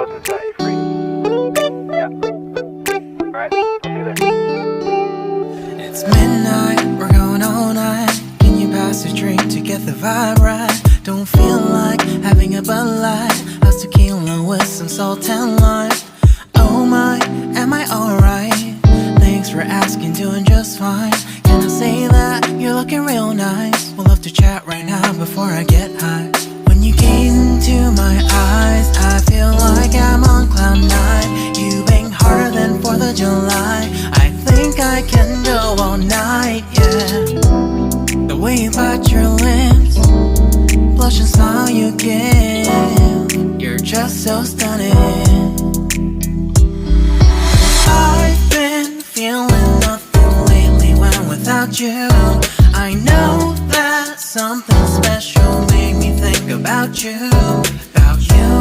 close and set you free. Yeah. Alright, I'll see you there. It's midnight, we're going all night. Can you pass a drink to get the vibe right? Don't feel like having a Bud Light. How's tequila with some salt and lime? Oh my, am I alright? Thanks for asking, doing just fine. Can I say that you're looking real nice? We'll love to chat right now before I get high. When you gaze into my eyes, I feel like I'm on cloud nine. You bang harder than 4th of July. I think I can go all night, yeah. The way you bite your lips, blush and smile you give, you're just so stunning. I've been feeling nothing lately when without you. I know that something special made me think about you, about you.